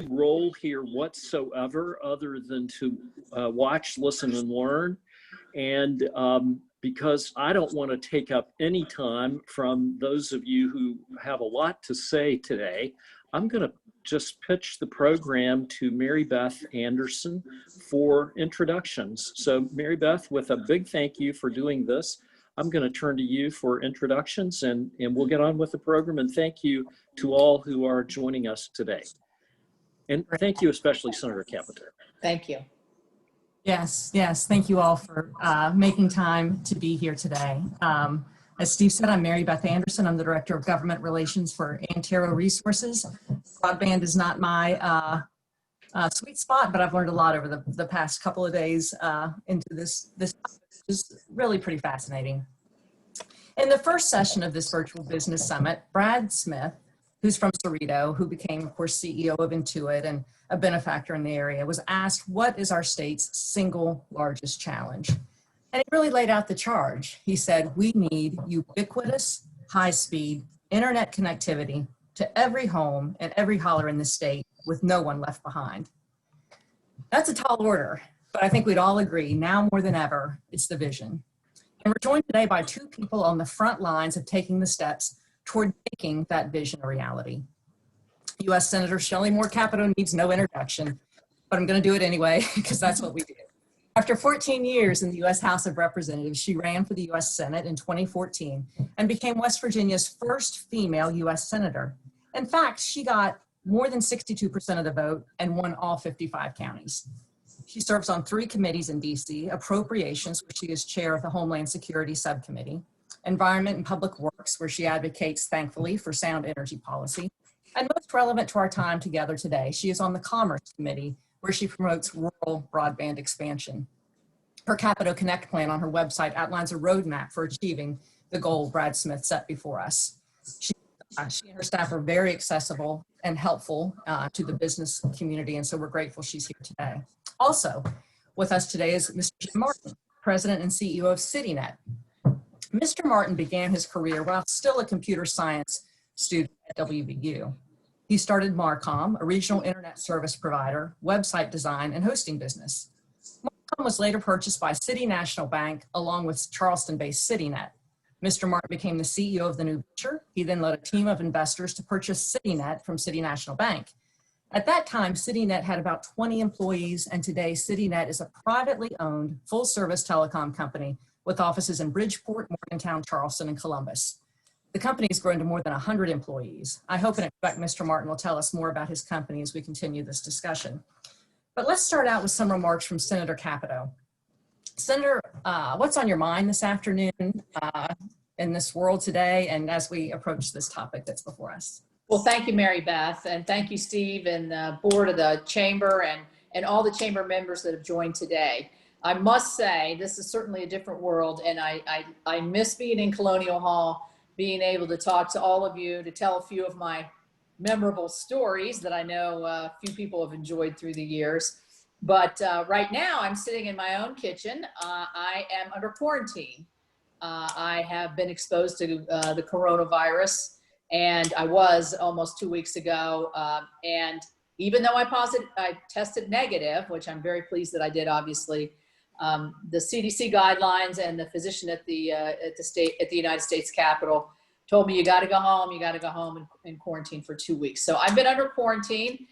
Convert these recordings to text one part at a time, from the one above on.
role here whatsoever other than to watch, listen, and learn. And because I don't want to take up any time from those of you who have a lot to say today, I'm going to just pitch the program to Mary Beth Anderson for introductions. So Mary Beth, with a big thank you for doing this, I'm going to turn to you for introductions, and we'll get on with the program. And thank you to all who are joining us today. And thank you especially, Senator Capito. Thank you. Yes, thank you all for making time to be here today. As Steve said, I'm Mary Beth Anderson. I'm the Director of Government Relations for Antero Resources. Broadband is not my sweet spot, but I've learned a lot over the past couple of days into this topic, which is really pretty fascinating. In the first session of this virtual business summit, Brad Smith, who's from Cerrito, who became, of course, CEO of Intuit and a benefactor in the area, was asked, what is our state's single largest challenge? And he really laid out the charge. He said, we need ubiquitous, high-speed internet connectivity to every home and every holler in the state with no one left behind. That's a tall order, but I think we'd all agree now more than ever, it's the vision. And we're joined today by two people on the front lines of taking the steps toward making that vision a reality. U.S. Senator Shelley Capito needs no introduction, but I'm going to do it anyway because that's what we do. After 14 years in the U.S. House of Representatives, she ran for the U.S. Senate in 2014 and became West Virginia's first female U.S. Senator. In fact, she got more than 62% of the vote and won all 55 counties. She serves on 3 committees in D.C., Appropriations, where she is chair of the Homeland Security Subcommittee, Environment and Public Works, where she advocates, thankfully, for sound energy policy, and most relevant to our time together today, she is on the Commerce Committee, where she promotes rural broadband expansion. Her Capito Connect plan on her website outlines a roadmap for achieving the goal Brad Smith set before us. She and her staff are very accessible and helpful to the business community, and so we're grateful she's here today. Also with us today is Mr. Jim Martin, President and CEO of CityNet. Mr. Martin began his career while still a computer science student at WVU. He started Marcom, a regional internet service provider, website design, and hosting business. Marcom was later purchased by City National Bank along with Charleston-based CityNet. Mr. Martin became the CEO of the new venture. He then led a team of investors to purchase CityNet from City National Bank. At that time, CityNet had about 20 employees, and today CityNet is a privately owned, full-service telecom company with offices in Bridgeport, Morgantown, Charleston, and Columbus. The company has grown to more than 100 employees. I hope and expect Mr. Martin will tell us more about his company as we continue this discussion. But let's start out with some remarks from Senator Capito. Senator, what's on your mind this afternoon in this world today and as we approach this topic that's before us? Well, thank you, Mary Beth, and thank you, Steve, and the board of the chamber and all the chamber members that have joined today. I must say, this is certainly a different world, and I miss being in Colonial Hall, being able to talk to all of you, to tell a few of my memorable stories that I know a few people have enjoyed through the years. But right now, I'm sitting in my own kitchen. I am under quarantine. I have been exposed to the coronavirus, and I was almost 2 weeks ago. And even though I tested negative, which I'm very pleased that I did, obviously, the CDC guidelines and the physician at the United States Capitol told me you got to go home and quarantine for 2 weeks. So I've been under quarantine.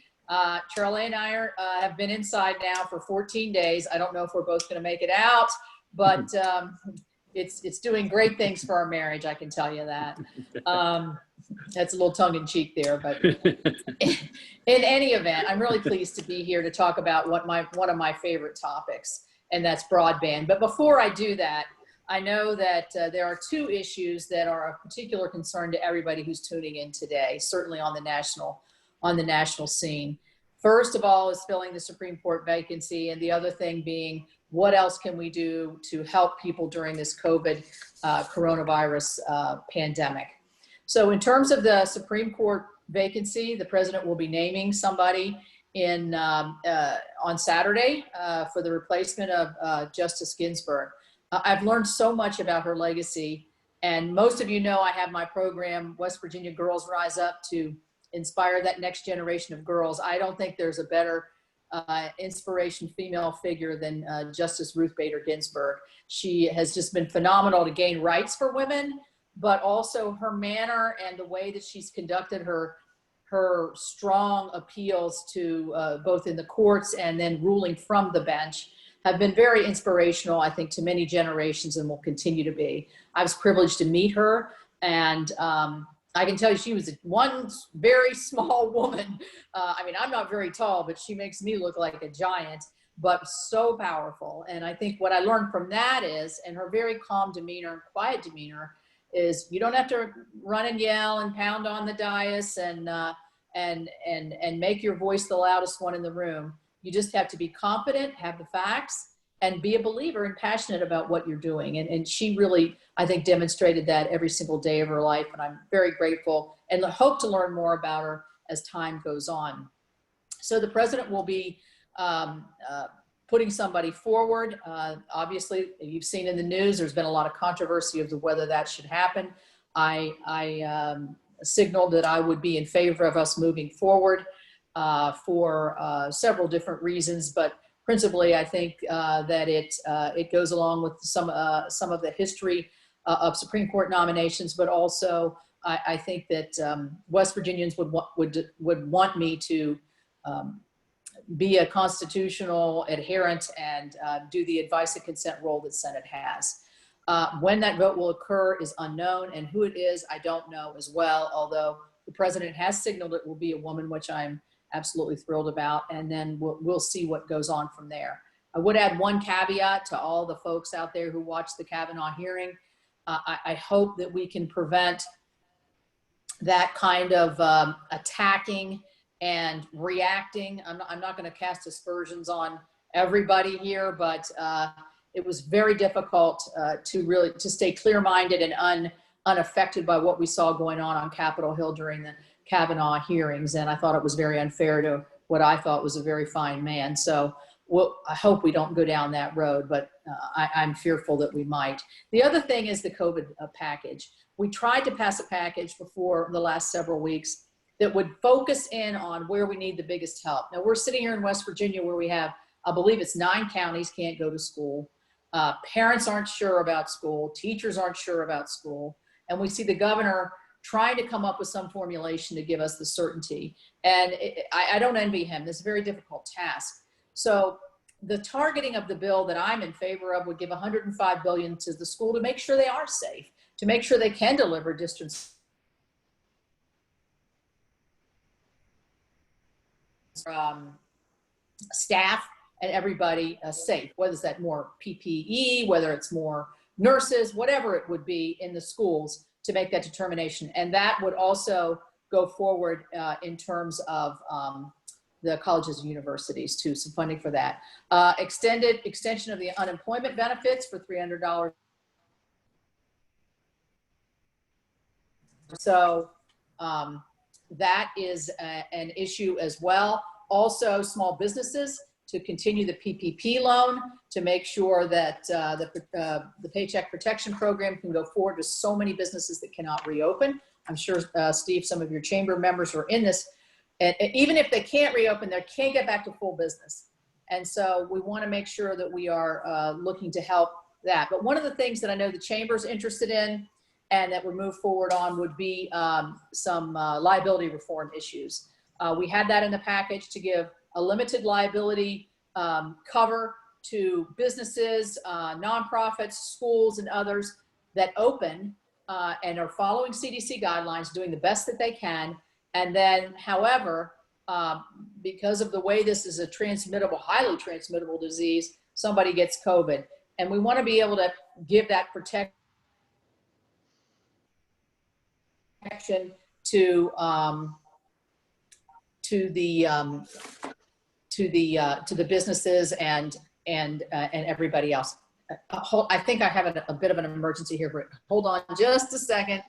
Charlie and I have been inside now for 14 days. I don't know if we're both going to make it out, but it's doing great things for our marriage. I can tell you that. That's a little tongue in cheek there, but in any event, I'm really pleased to be here to talk about one of my favorite topics, and that's broadband. But before I do that, I know that there are 2 issues that are of particular concern to everybody who's tuning in today, certainly on the national scene. First of all is filling the Supreme Court vacancy, and the other thing being, what else can we do to help people during this coronavirus pandemic? So in terms of the Supreme Court vacancy, the president will be naming somebody on Saturday for the replacement of Justice Ginsburg. I've learned so much about her legacy, and most of you know I have my program, West Virginia Girls Rise Up, to inspire that next generation of girls. I don't think there's a better inspiration female figure than Justice Ruth Bader Ginsburg. She has just been phenomenal to gain rights for women, but also her manner and the way that she's conducted her strong appeals to both in the courts and then ruling from the bench have been very inspirational, I think, to many generations and will continue to be. I was privileged to meet her, and I can tell you she was one very small woman. I mean, I'm not very tall, but she makes me look like a giant, but so powerful. And I think what I learned from that is, and her very calm demeanor and quiet demeanor, is you don't have to run and yell and pound on the dais and make your voice the loudest one in the room. You just have to be confident, have the facts, and be a believer and passionate about what you're doing. And she really, I think, demonstrated that every single day of her life. And I'm very grateful and hope to learn more about her as time goes on. So the president will be putting somebody forward. Obviously, you've seen in the news, there's been a lot of controversy as to whether that should happen. I signaled that I would be in favor of us moving forward for several different reasons, but principally, I think that it goes along with some of the history of Supreme Court nominations, but also I think that West Virginians would want me to be a constitutional adherent and do the advice and consent role that Senate has. When that vote will occur is unknown, and who it is, I don't know as well, although the president has signaled it will be a woman, which I'm absolutely thrilled about, and then we'll see what goes on from there. I would add one caveat to all the folks out there who watched the Kavanaugh hearing. I hope that we can prevent that kind of attacking and reacting. I'm not going to cast aspersions on everybody here, but it was very difficult to stay clear-minded and unaffected by what we saw going on Capitol Hill during the Kavanaugh hearings. And I thought it was very unfair to what I thought was a very fine man. So I hope we don't go down that road, but I'm fearful that we might. The other thing is the COVID package. We tried to pass a package before the last several weeks that would focus in on where we need the biggest help. Now we're sitting here in West Virginia where we have, I believe it's 9 counties can't go to school. Parents aren't sure about school. Teachers aren't sure about school. And we see the governor trying to come up with some formulation to give us the certainty. And I don't envy him. This is a very difficult task. So the targeting of the bill that I'm in favor of would give $105 billion to the school to make sure they are safe, to make sure they can deliver distance staff and everybody safe, whether it's that more PPE, whether it's more nurses, whatever it would be in the schools to make that determination. And that would also go forward in terms of the colleges and universities too, some funding for that. Extension of the unemployment benefits for $300. So that is an issue as well. Also, small businesses to continue the PPP loan to make sure that the Paycheck Protection Program can go forward to so many businesses that cannot reopen. I'm sure, Steve, some of your chamber members are in this. And even if they can't reopen, they can't get back to full business. And so we want to make sure that we are looking to help that. But one of the things that I know the chamber's interested in and that would move forward on would be some liability reform issues. We had that in the package to give a limited liability cover to businesses, nonprofits, schools, and others that open and are following CDC guidelines, doing the best that they can. And then, however, because of the way this is a transmittable, highly transmittable disease, somebody gets COVID. And we want to be able to give that protection to the businesses and everybody else. I think I have a bit of an emergency here, but hold on just a second.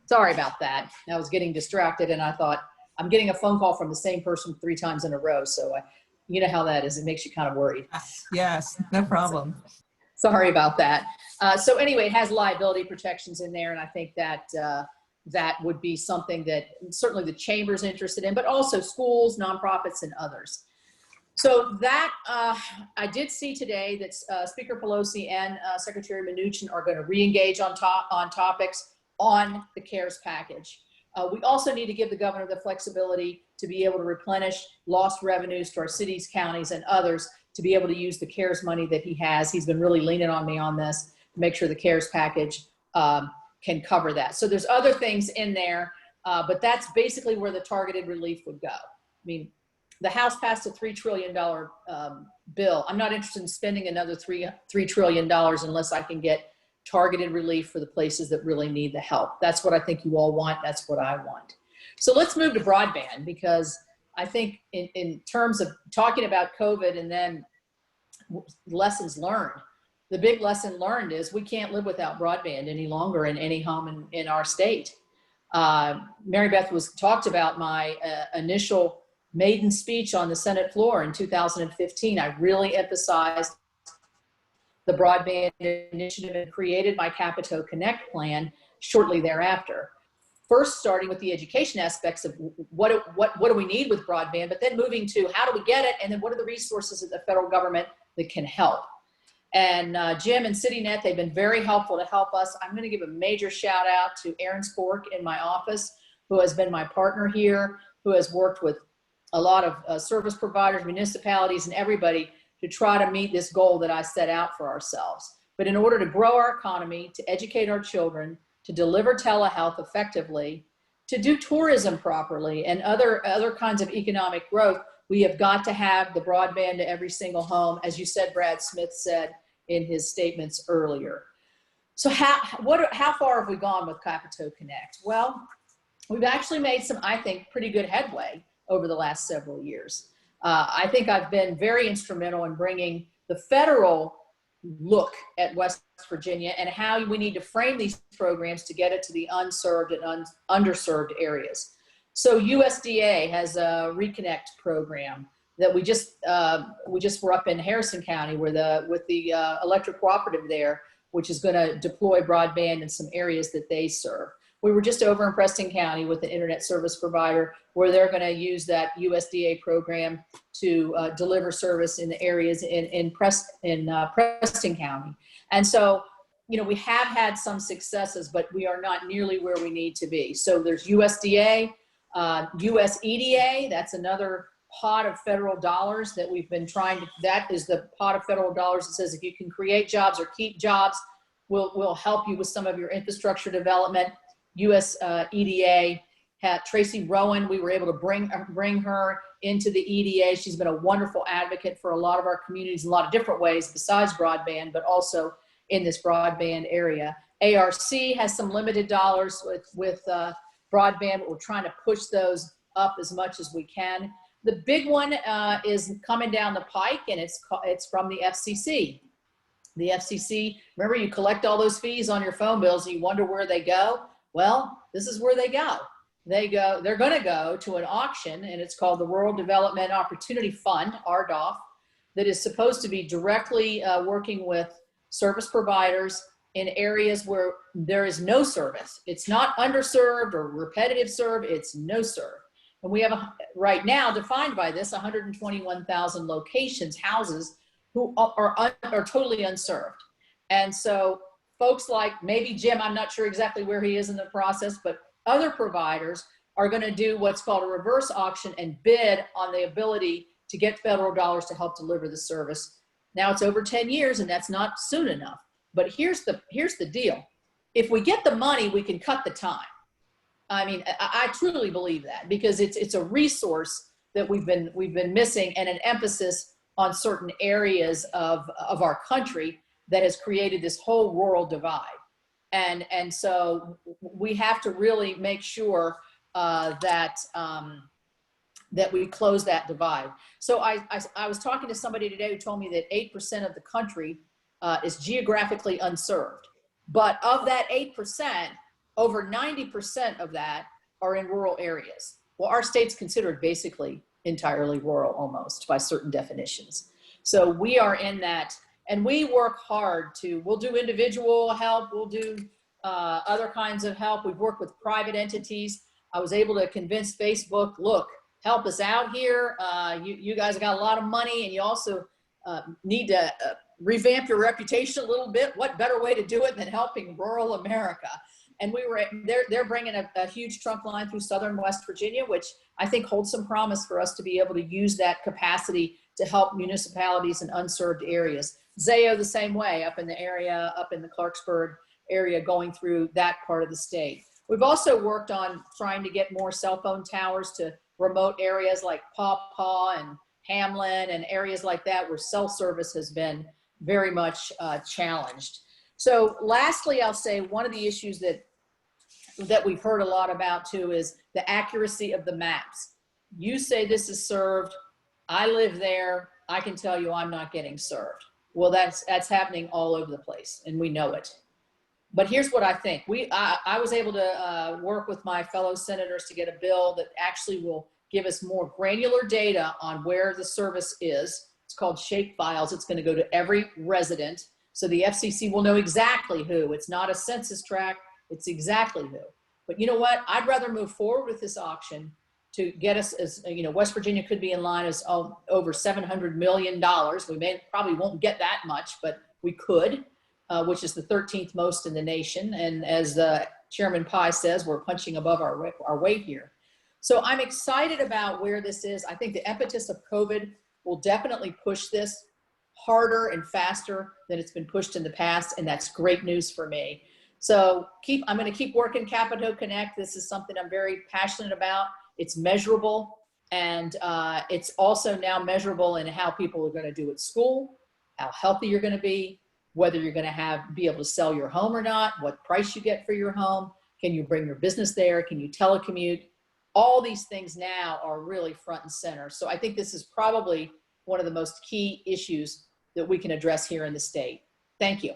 Sorry about that. I was getting distracted and I thought, I'm getting a phone call from the same person 3 times in a row. So you know how that is. It makes you kind of worried. Yes, no problem. Sorry about that. So anyway, it has liability protections in there, and I think that that would be something that certainly the chamber's interested in, but also schools, nonprofits, and others. So that I did see today that Speaker Pelosi and Secretary Mnuchin are going to re-engage on topics on the CARES package. We also need to give the governor the flexibility to be able to replenish lost revenues to our cities, counties, and others to be able to use the CARES money that he has. He's been really leaning on me on this to make sure the CARES package can cover that. So there's other things in there, but that's basically where the targeted relief would go. I mean, the House passed a $3 trillion bill. I'm not interested in spending another $3 trillion unless I can get targeted relief for the places that really need the help. That's what I think you all want. That's what I want. So let's move to broadband, because I think in terms of talking about COVID and then lessons learned, the big lesson learned is we can't live without broadband any longer in any home in our state. Mary Beth talked about my initial maiden speech on the Senate floor in 2015. I really emphasized the broadband initiative and created my Capito Connect plan shortly thereafter. First, starting with the education aspects of what do we need with broadband, but then moving to how do we get it, and then what are the resources of the federal government that can help. And Jim and CityNet, they've been very helpful to help us. I'm going to give a major shout out to Aaron Spork in my office, who has been my partner here, who has worked with a lot of service providers, municipalities, and everybody to try to meet this goal that I set out for ourselves. But in order to grow our economy, to educate our children, to deliver telehealth effectively, to do tourism properly, and other kinds of economic growth, we have got to have the broadband to every single home, as you said, Brad Smith said in his statements earlier. So how far have we gone with Capito Connect? Well, we've actually made some, I think, pretty good headway over the last several years. I think I've been very instrumental in bringing the federal look at West Virginia and how we need to frame these programs to get it to the unserved and underserved areas. So USDA has a Reconnect program that we just were up in Harrison County with the electric cooperative there, which is going to deploy broadband in some areas that they serve. We were just over in Preston County with the internet service provider, where they're going to use that USDA program to deliver service in the areas in Preston County. And so, you know, we have had some successes, but we are not nearly where we need to be. So there's USDA, USEDA, that's another pot of federal dollars that we've been trying to, that is the pot of federal dollars that says if you can create jobs or keep jobs, we'll help you with some of your infrastructure development. USEDA had Tracy Rowan. We were able to bring her into the EDA. She's been a wonderful advocate for a lot of our communities in a lot of different ways besides broadband, but also in this broadband area. ARC has some limited dollars with broadband, but we're trying to push those up as much as we can. The big one is coming down the pike, and it's from the FCC. The FCC, remember, you collect all those fees on your phone bills and you wonder where they go. Well, this is where they go. They're going to go to an auction, and it's called the Rural Development Opportunity Fund, RDOF, that is supposed to be directly working with service providers in areas where there is no service. It's not underserved or repetitive serve, it's no serve. And we have right now defined by this 121,000 locations, houses who are totally unserved. And so folks like maybe Jim, I'm not sure exactly where he is in the process, but other providers are going to do what's called a reverse auction and bid on the ability to get federal dollars to help deliver the service. Now it's over 10 years and that's not soon enough. But here's the deal. If we get the money, we can cut the time. I mean, I truly believe that, because it's a resource that we've been missing, and an emphasis on certain areas of our country that has created this whole rural divide. And so we have to really make sure that we close that divide. So I was talking to somebody today who told me that 8% of the country is geographically unserved. But of that 8%, over 90% of that are in rural areas. Well, our state's considered basically entirely rural almost by certain definitions. So we are in that, And we work hard we'll do individual help, we'll do other kinds of help. We've worked with private entities. I was able to convince Facebook, look, help us out here. You guys got a lot of money, and you also need to revamp your reputation a little bit. What better way to do it than helping rural America? And they're bringing a huge trunk line through southern West Virginia, which I think holds some promise for us to be able to use that capacity to help municipalities in unserved areas. Zayo the same way, up in the area, up in the Clarksburg area, going through that part of the state. We've also worked on trying to get more cell phone towers to remote areas like Paw Paw and Hamlin and areas like that where cell service has been very much challenged. So lastly, I'll say one of the issues that we've heard a lot about too is the accuracy of the maps. You say this is served, I live there, I can tell you I'm not getting served. Well, that's happening all over the place, and we know it. But here's what I think. I was able to work with my fellow senators to get a bill that actually will give us more granular data on where the service is. It's called shape files. It's going to go to every resident. So the FCC will know exactly who. It's not a census tract. It's exactly who. But you know what? I'd rather move forward with this auction to get us, as you know, West Virginia could be in line as over $700 million. We probably won't get that much, but we could, which is the 13th most in the nation. And as Chairman Pai says, we're punching above our weight here. So I'm excited about where this is. I think the impetus of COVID will definitely push this harder and faster than it's been pushed in the past. And that's great news for me. So I'm going to keep working Capito Connect. This is something I'm very passionate about. It's measurable, and it's also now measurable in how people are going to do at school, how healthy you're going to be, whether you're going to be able to sell your home or not, what price you get for your home, can you bring your business there, can you telecommute? All these things now are really front and center. So I think this is probably one of the most key issues that we can address here in the state. Thank you.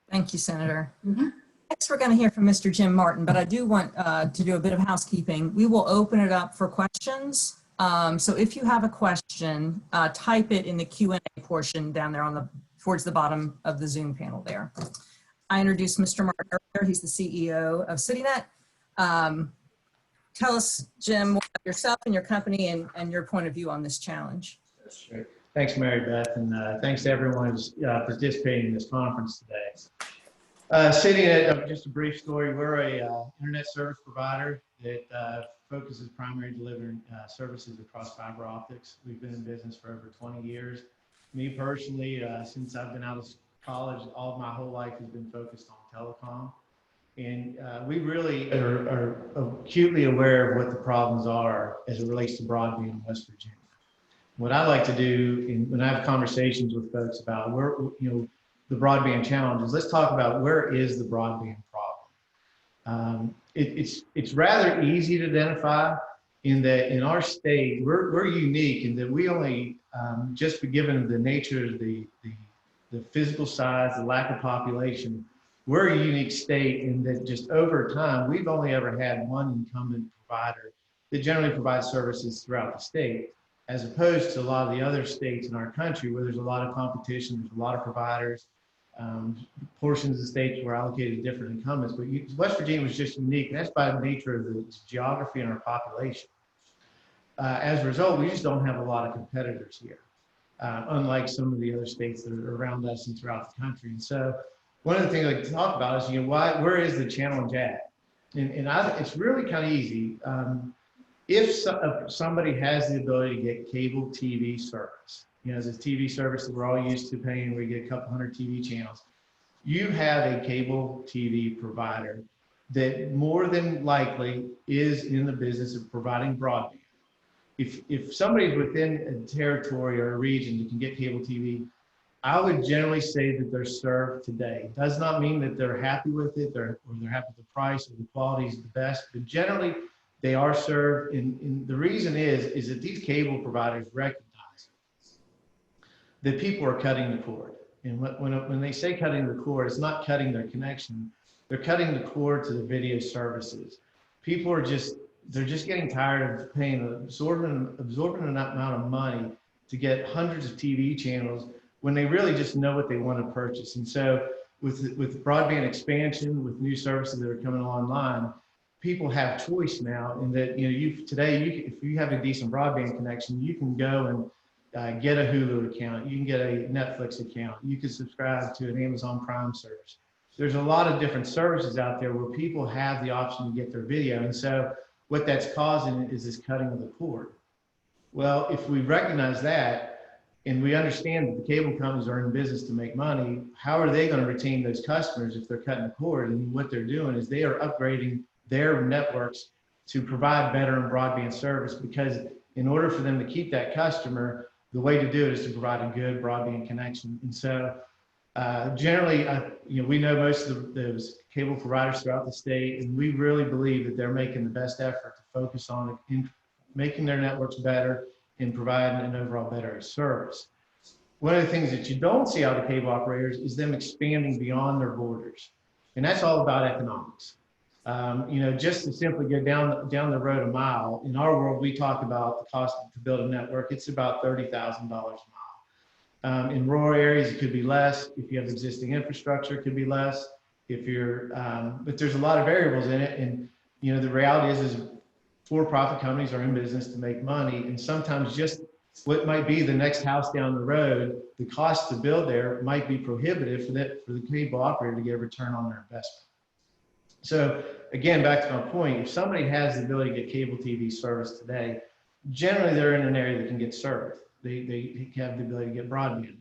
Thank you, Senator. Next, we're going to hear from Mr. Jim Martin, but I do want to do a bit of housekeeping. We will open it up for questions. So if you have a question, type it in the Q&A portion down there towards the bottom of the Zoom panel there. I introduced Mr. Martin earlier. He's the CEO of CityNet. Tell us, Jim, more about yourself and your company and your point of view on this challenge. That's great. Thanks, Mary Beth, and thanks to everyone who's participating in this conference today. CityNet, just a brief story. We're a internet service provider that focuses primarily delivering services across fiber optics. We've been in business for over 20 years. Me personally, since I've been out of college, my whole life has been focused on telecom. And we really are acutely aware of what the problems are as it relates to broadband in West Virginia. What I like to do when I have conversations with folks about the broadband challenges, let's talk about where is the broadband problem. It's rather easy to identify in that in our state, we're unique in that we only, just given the nature of the physical size, the lack of population, we're a unique state in that just over time, we've only ever had one incumbent provider that generally provides services throughout the state, as opposed to a lot of the other states in our country where there's a lot of competition, there's a lot of providers, portions of the states were allocated different incumbents, but West Virginia was just unique, and that's by the nature of the geography and our population. As a result, we just don't have a lot of competitors here, unlike some of the other states that are around us and throughout the country. And so one of the things I like to talk about is, where is the challenge at? And it's really kind of easy. If somebody has the ability to get cable TV service, there's a TV service that we're all used to paying, where you get a couple hundred TV channels. You have a cable TV provider that more than likely is in the business of providing broadband. If somebody's within a territory or a region that can get cable TV, I would generally say that they're served today. It does not mean that they're happy with it, or they're happy with the price or the quality is the best, but generally they are served. And the reason is that these cable providers recognize that people are cutting the cord. And when they say cutting the cord, it's not cutting their connection. They're cutting the cord to the video services. People are they're just getting tired of paying absorbing an amount of money to get hundreds of TV channels when they really just know what they want to purchase. And so with broadband expansion, with new services that are coming online, people have choice now in that, if you have a decent broadband connection, you can go and get a Hulu account, you can get a Netflix account, you can subscribe to an Amazon Prime service. There's a lot of different services out there where people have the option to get their video. And so what that's causing is this cutting of the cord. Well, if we recognize that, and we understand that the cable companies are in business to make money, how are they going to retain those customers if they're cutting the cord? And what they're doing is they are upgrading their networks to provide better and broadband service, because in order for them to keep that customer, the way to do it is to provide a good broadband connection. And so generally, we know most of those cable providers throughout the state, and we really believe that they're making the best effort to focus on making their networks better and providing an overall better service. One of the things that you don't see out of cable operators is them expanding beyond their borders. And that's all about economics. Just to simply go down the road a mile, in our world, we talk about the cost to build a network. It's about $30,000 a mile. In rural areas, it could be less. If you have existing infrastructure, it could be less. But there's a lot of variables in it. And, the reality is for-profit companies are in business to make money. And sometimes just what might be the next house down the road, the cost to build there might be prohibitive for the cable operator to get a return on their investment. So again, back to my point, if somebody has the ability to get cable TV service today, generally they're in an area that can get served. They have the ability to get broadband.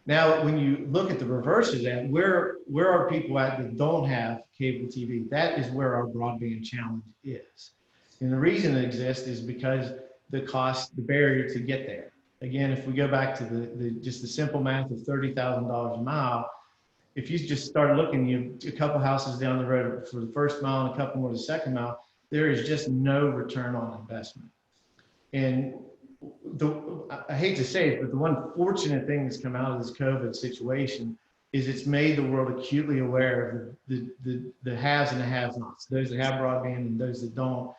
Now, when you look at the reverse of that, where are people at that don't have cable TV? That is where our broadband challenge is. And the reason it exists is because the barrier to get there. Again, if we go back to just the simple math of $30,000 a mile, if you just start looking, a couple houses down the road for the first mile and a couple more the second mile, there is just no return on investment. And I hate to say it, but the one fortunate thing that's come out of this COVID situation is it's made the world acutely aware of the haves and the have-nots, those that have broadband and those that don't,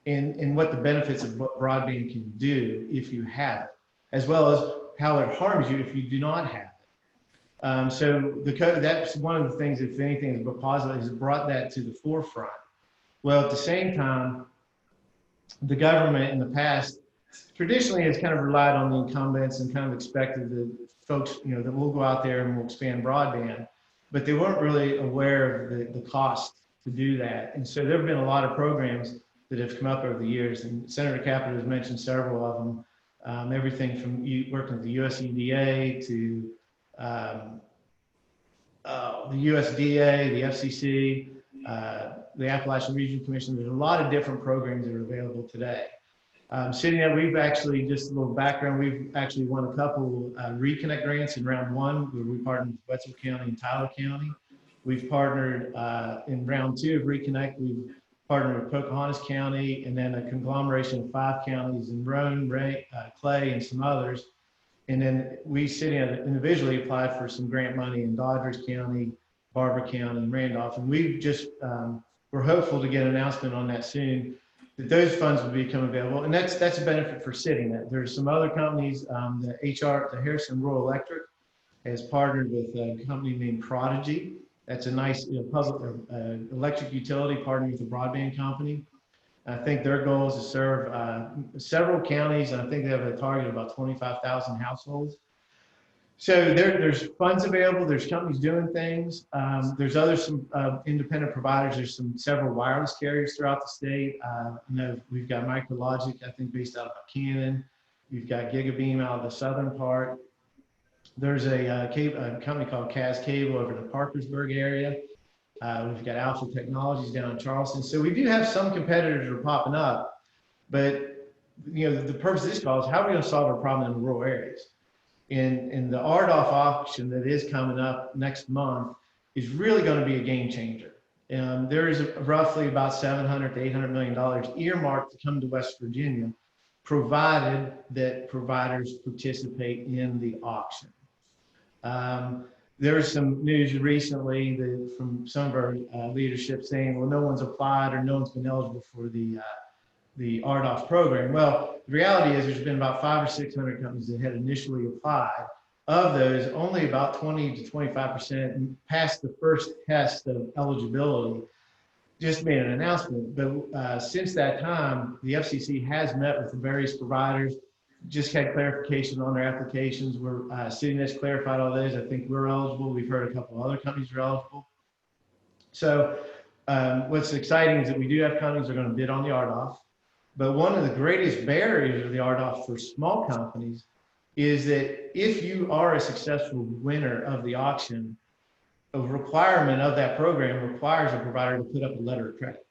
and what the benefits of broadband can do if you have it, as well as how it harms you if you do not have it. So that's one of the things, if anything, is positive, has brought that to the forefront. Well, at the same time, the government in the past traditionally has kind of relied on the incumbents and kind of expected the folks, that we'll go out there and we'll expand broadband, but they weren't really aware of the cost to do that. And so there have been a lot of programs that have come up over the years, and Senator Capito has mentioned several of them, everything from working with the USEDA to the USDA, the FCC, the Appalachian Region Commission. There's a lot of different programs that are available today. Sitting there, we've actually, just a little background, we've actually won a couple Reconnect grants in round one, where we partnered with Wetzel County and Tyler County. We've partnered in round two of Reconnect, we've partnered with Pocahontas County, and then a conglomeration of 5 counties in Roane, Clay, and some others. And then we individually applied for some grant money in Doddridge County, Barber County, and Randolph. And we've just, we're hopeful to get an announcement on that soon, that those funds will become available. And that's a benefit for CityNet. There's some other companies, the Harrison Rural Electric has partnered with a company named Prodigy. That's a nice public electric utility partnering with a broadband company. I think their goal is to serve several counties, and I think they have a target of about 25,000 households. So there's funds available. There's companies doing things. There's some independent providers. There's several wireless carriers throughout the state. We've got MicroLogic, I think, based out of Buchanan. We've got GigaBeam out of the southern part. There's a company called Cas Cable over in the Parkersburg area. We've got Alpha Technologies down in Charleston. So we do have some competitors that are popping up, but the purpose of this call is how are we going to solve our problem in the rural areas? In the RDOF auction that is coming up next month is really going to be a game changer. There is roughly about $700 to $800 million earmarked to come to West Virginia, provided that providers participate in the auction. There was some news recently from some of our leadership saying, well, no one's applied or no one's been eligible for the RDOF program. Well, the reality is there's been about 500 or 600 companies that had initially applied. of those, only about 20 to 25% passed the first test of eligibility. Just made an announcement, but since that time, the FCC has met with the various providers, just had clarification on their applications. We're City Net's clarified all those. I think we're eligible. We've heard a couple of other companies are eligible. So what's exciting is that we do have companies that are going to bid on the RDOF. But one of the greatest barriers of the RDOF for small companies is that if you are a successful winner of the auction, a requirement of that program requires a provider to put up a letter of credit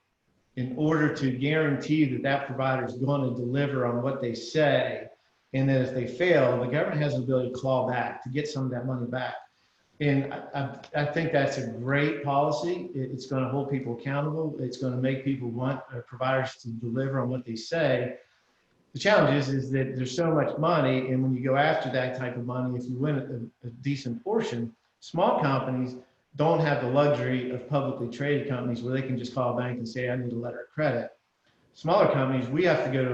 in order to guarantee that that provider is going to deliver on what they say. And that if they fail, the government has the ability to claw back, to get some of that money back. And I think that's a great policy. It's going to hold people accountable. It's going to make people want providers to deliver on what they say. The challenge is that there's so much money, and when you go after that type of money, if you win a decent portion, small companies don't have the luxury of publicly traded companies where they can just call a bank and say, I need a letter of credit. Smaller companies, we have to go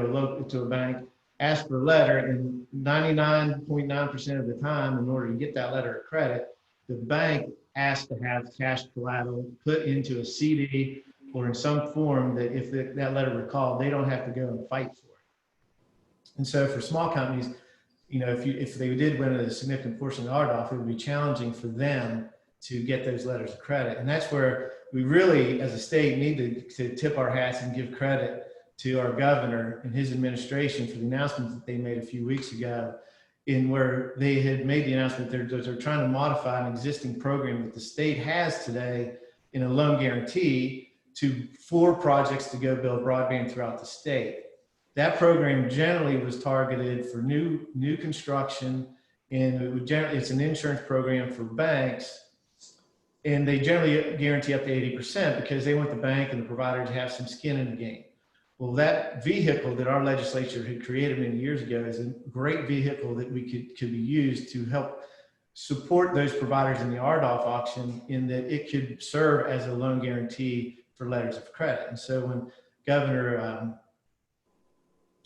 to a bank, ask for a letter, and 99.9% of the time, in order to get that letter of credit, the bank has to have cash collateral put into a CD or in some form that if that letter were called, they don't have to go and fight for it. And so for small companies, you know, if they did win a significant portion of the RDOF, it would be challenging for them to get those letters of credit. And that's where we really, as a state, need to tip our hats and give credit to our governor and his administration for the announcement that they made a few weeks ago, in where they had made the announcement they're trying to modify an existing program that the state has today in a loan guarantee for projects to go build broadband throughout the state. That program generally was targeted for new construction, and it's an insurance program for banks, and they generally guarantee up to 80% because they want the bank and the provider to have some skin in the game. Well, that vehicle that our legislature had created many years ago is a great vehicle that could be used to help support those providers in the RDOF auction, in that it could serve as a loan guarantee for letters of credit. And so when Governor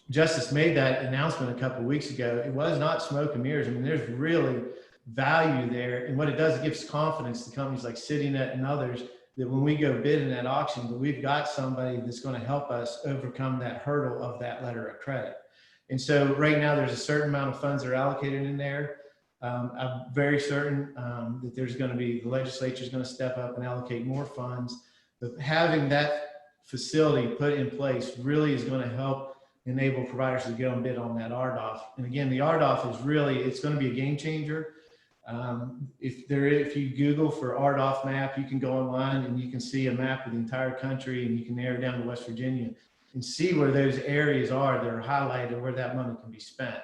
Justice made that announcement a couple of weeks ago, it was not smoke and mirrors. I mean, there's really value there. And what it does, it gives confidence to companies like CityNet and others that when we go bid in that auction, that we've got somebody that's going to help us overcome that hurdle of that letter of credit. And so right now there's a certain amount of funds that are allocated in there. I'm very certain that there's going to be, the legislature is going to step up and allocate more funds. But having that facility put in place really is going to help enable providers to go and bid on that RDOF. And again, the RDOF is really, it's going to be a game changer. If you Google for RDOF map, you can go online and you can see a map of the entire country, and you can narrow down to West Virginia and see where those areas are that are highlighted, where that money can be spent.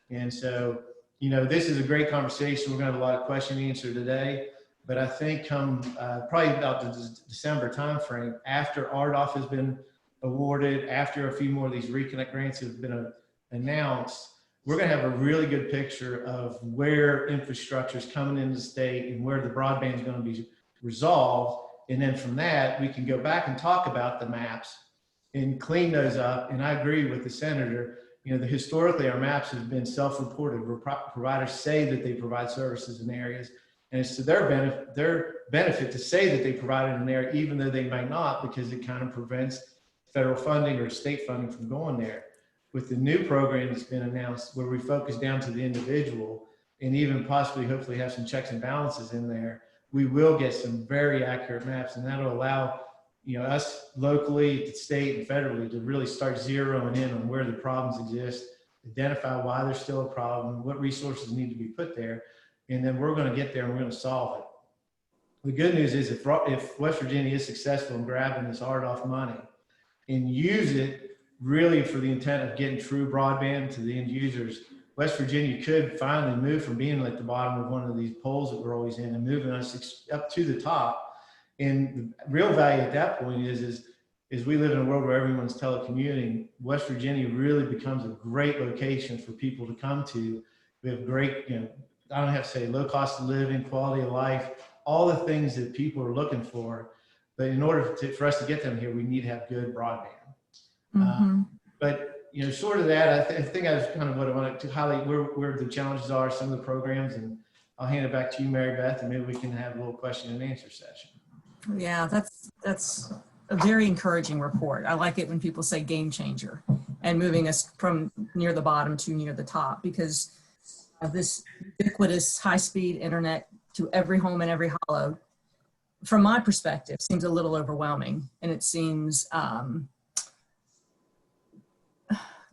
And so, you know, this is a great conversation. We're going to have a lot of question and answer today, but I think come probably about the December timeframe, after RDOF has been awarded, after a few more of these reconnect grants have been announced, we're going to have a really good picture of where infrastructure is coming into the state and where the broadband is going to be resolved. And then from that, we can go back and talk about the maps and clean those up. And I agree with the senator. You know, historically, our maps have been self-reported, where providers say that they provide services in areas, and it's to their benefit to say that they provide it in an area, even though they might not, because it kind of prevents federal funding or state funding from going there. With the new program that's been announced, where we focus down to the individual and even possibly hopefully have some checks and balances in there, we will get some very accurate maps, and that'll allow, you know, us locally, state and federally to really start zeroing in on where the problems exist, identify why there's still a problem, what resources need to be put there, and then we're going to get there and we're going to solve it. The good news is if West Virginia is successful in grabbing this RDOF money and use it really for the intent of getting true broadband to the end users, West Virginia could finally move from being at the bottom of one of these polls that we're always in and moving us up to the top. And the real value at that point is we live in a world where everyone's telecommuting. West Virginia really becomes a great location for people to come to. We have great, you know, I don't have to say low cost of living, quality of life, all the things that people are looking for. But in order for us to get them here, we need to have good broadband. But short of that, I think I was kind of what I wanted to highlight where the challenges are, some of the programs, and I'll hand it back to you, Mary Beth, and maybe we can have a little question and answer session. Yeah, that's a very encouraging report. I like it when people say game changer and moving us from near the bottom to near the top, because this ubiquitous high-speed internet to every home and every hollow, from my perspective, seems a little overwhelming. And it seems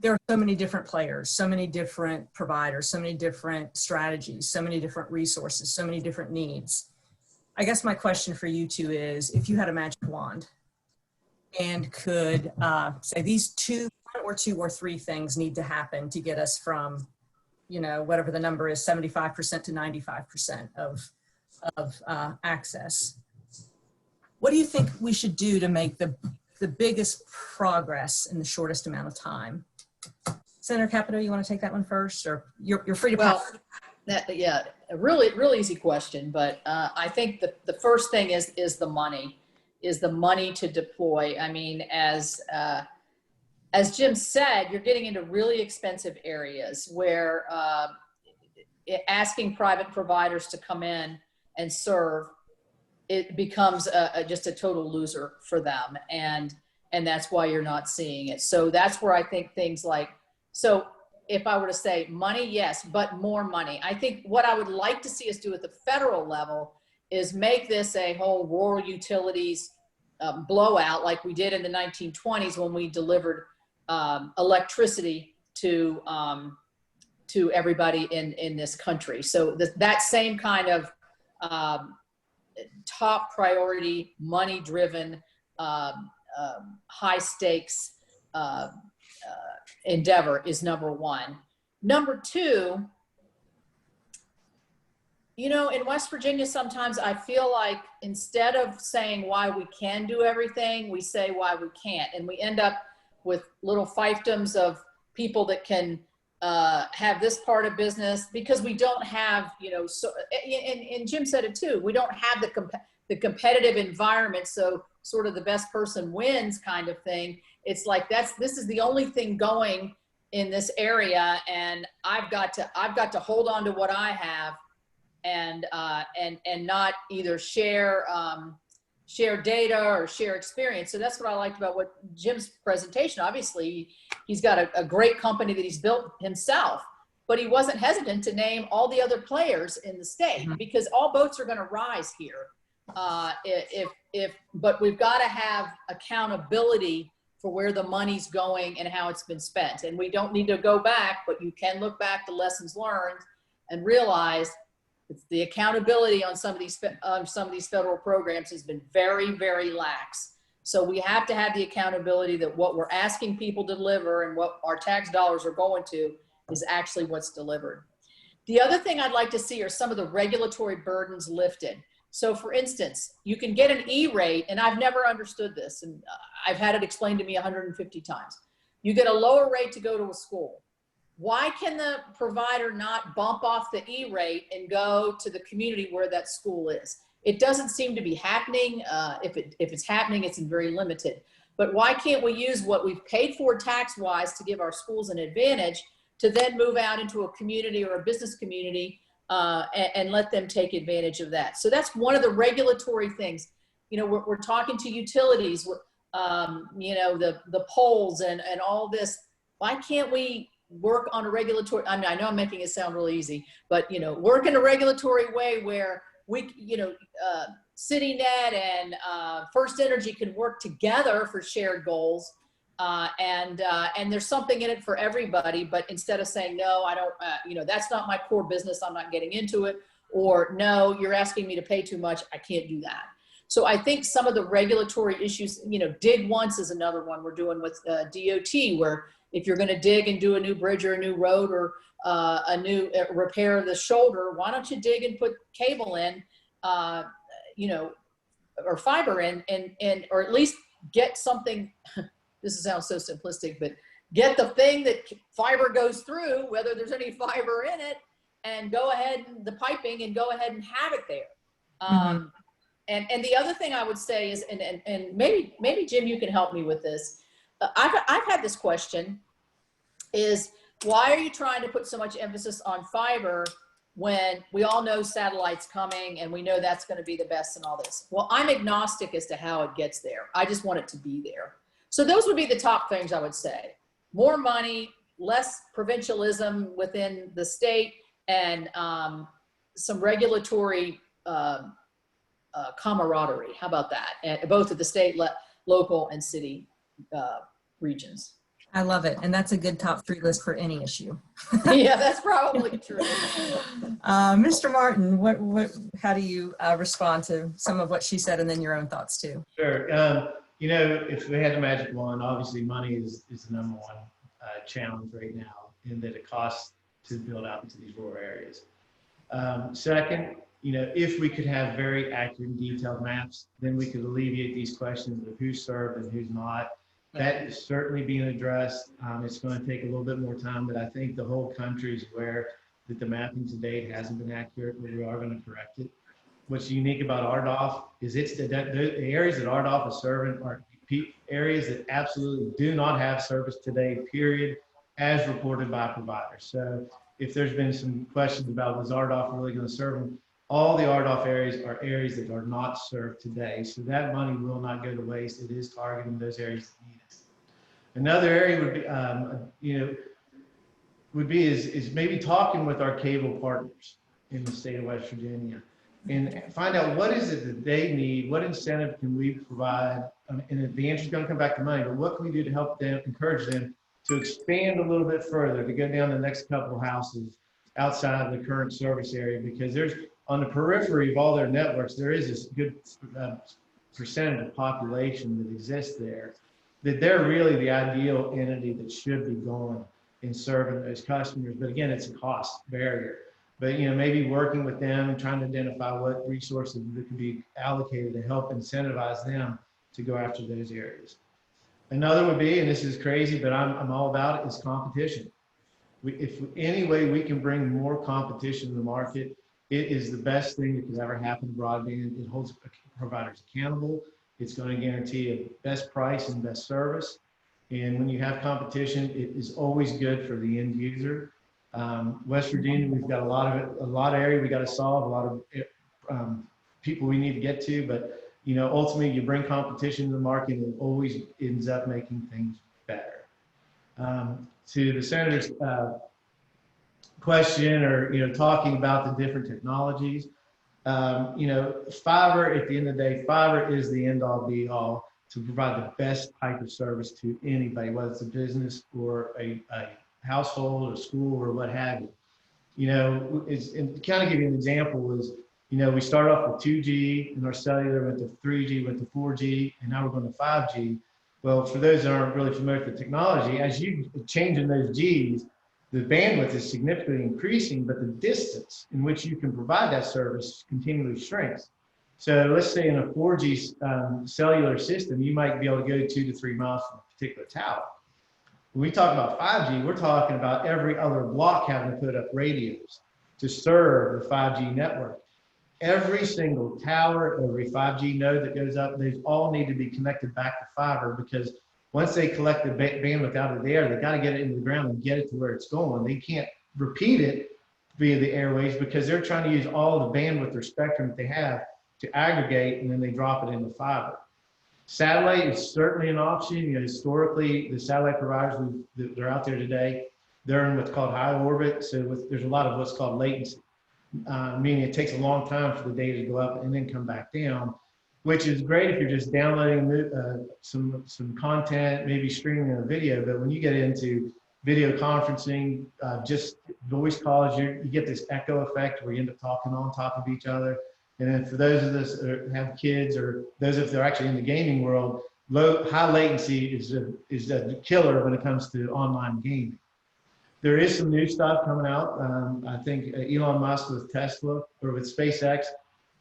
there are so many different players, so many different providers, so many different strategies, so many different resources, so many different needs. I guess my question for you two is, if you had a magic wand and could say these one or three things need to happen to get us from, whatever the number is, 75% to 95% of access, what do you think we should do to make the biggest progress in the shortest amount of time? Senator Capito, you want to take that one first, or you're free to pass? Yeah, a really easy question, but I think the first thing is the money to deploy. I mean, as Jim said, you're getting into really expensive areas where asking private providers to come in and serve, it becomes just a total loser for them, and that's why you're not seeing it. So that's where I think things like, so if I were to say money, yes, but more money. I think what I would like to see us do at the federal level is make this a whole rural utilities blowout, like we did in the 1920s when we delivered electricity to everybody in this country. So that same kind of top priority, money-driven, high stakes endeavor is number one. Number two, in West Virginia, sometimes I feel like instead of saying why we can do everything, we say why we can't. And we end up with little fiefdoms of people that can have this part of business because we don't have, so, and Jim said it too, we don't have the competitive environment. So sort of the best person wins kind of thing. It's like, this is the only thing going in this area. And I've got to hold on to what I have and not either share data or share experience. So that's what I liked about what Jim's presentation. Obviously, he's got a great company that he's built himself, but he wasn't hesitant to name all the other players in the state because all boats are going to rise here. But we've got to have accountability for where the money's going and how it's been spent. And we don't need to go back, but you can look back to lessons learned and realize it's the accountability on some of these federal programs has been very, very lax. So we have to have the accountability that what we're asking people to deliver and what our tax dollars are going to is actually what's delivered. The other thing I'd like to see are some of the regulatory burdens lifted. So for instance, you can get an E-rate, and I've never understood this, and I've had it explained to me 150 times. You get a lower rate to go to a school. Why can the provider not bump off the E-rate and go to the community where that school is? It doesn't seem to be happening. If it's happening, it's very limited. But why can't we use what we've paid for tax-wise to give our schools an advantage to then move out into a community or a business community and let them take advantage of that? So that's one of the regulatory things. We're talking to utilities, the polls and all this. Why can't we work on a regulatory, I know I'm making it sound really easy, but, work in a regulatory way where we, CityNet and First Energy can work together for shared goals. And there's something in it for everybody, but instead of saying, no, I don't, that's not my core business, I'm not getting into it, or no, you're asking me to pay too much, I can't do that. So I think some of the regulatory issues, dig once is another one we're doing with DOT, where if you're going to dig and do a new bridge or a new road or a new repair of the shoulder, why don't you dig and put cable in, or fiber in, and or at least get something. This sounds so simplistic, but get the thing that fiber goes through, whether there's any fiber in it, and go ahead and the piping and go ahead and have it there. And the other thing I would say is, and maybe Jim, you can help me with this. I've had this question. is why are you trying to put so much emphasis on fiber when we all know satellite's coming and we know that's going to be the best and all this? Well, I'm agnostic as to how it gets there. I just want it to be there. So those would be the top things I would say. More money, less provincialism within the state, and some regulatory camaraderie. How about that? And both at the state, local, and city regions. I love it. And that's a good top 3 list for any issue. Yeah, that's probably true. Mr. Martin, how do you respond to some of what she said and then your own thoughts too? Sure. You know, if we had the magic wand, obviously money is the number one challenge right now, in that it costs to build out into these rural areas. Second, you know, if we could have very accurate and detailed maps, then we could alleviate these questions of who's served and who's not. That is certainly being addressed. It's going to take a little bit more time, but I think the whole country is aware that the mapping to date hasn't been accurate, but we are going to correct it. What's unique about RDOF is the areas that RDOF is serving are areas that absolutely do not have service today, period, as reported by providers. So if there's been some questions about was RDOF really going to serve them, all the RDOF areas are areas that are not served today. So that money will not go to waste. It is targeting those areas that need it. Another area would be, is maybe talking with our cable partners in the state of West Virginia and find out what is it that they need, what incentive can we provide, and the answer is going to come back to money, but what can we do to help them, encourage them to expand a little bit further, to go down the next couple of houses outside of the current service area, because there's, on the periphery of all their networks, there is this good percentage of population that exists there, that they're really the ideal entity that should be going and serving those customers. But again, it's a cost barrier. But you know, maybe working with them and trying to identify what resources that can be allocated to help incentivize them to go after those areas. Another would be, and this is crazy, but I'm all about it, is competition. If any way we can bring more competition to the market, it is the best thing that could ever happen to broadband. It holds providers accountable. It's going to guarantee a best price and best service. And when you have competition, it is always good for the end user. West Virginia, we've got a lot of area we got to solve, a lot of people we need to get to, but you know, ultimately you bring competition to the market and it always ends up making things better. To the senator's question, or you know, talking about the different technologies, you know, fiber, at the end of the day, fiber is the end all be all to provide the best type of service to anybody, whether it's a business or a household or school or what have you. You know, and kind of give you an example is, you know, we started off with 2G and our cellular went to 3G, went to 4G, and now we're going to 5G. Well, for those that aren't really familiar with the technology, as you changing those Gs, the bandwidth is significantly increasing, but the distance in which you can provide that service continually shrinks. So let's say in a 4G cellular system, you might be able to go 2 to 3 miles from a particular tower. When we talk about 5G, we're talking about every other block having to put up radios to serve the 5G network. Every single tower, every 5G node that goes up, they all need to be connected back to fiber, because once they collect the bandwidth out of the air, they got to get it into the ground and get it to where it's going. They can't repeat it via the airways because they're trying to use all of the bandwidth or spectrum that they have to aggregate, and then they drop it into fiber. Satellite is certainly an option. You know, historically, the satellite providers that are out there today, they're in what's called high orbit. So there's a lot of what's called latency, meaning it takes a long time for the data to go up and then come back down, which is great if you're just downloading some content, maybe streaming a video. But when you get into video conferencing, just voice calls, you get this echo effect where you end up talking on top of each other. And then for those of us that have kids, or those if they're actually in the gaming world, high latency is a killer when it comes to online gaming. There is some new stuff coming out. I think Elon Musk with Tesla or with SpaceX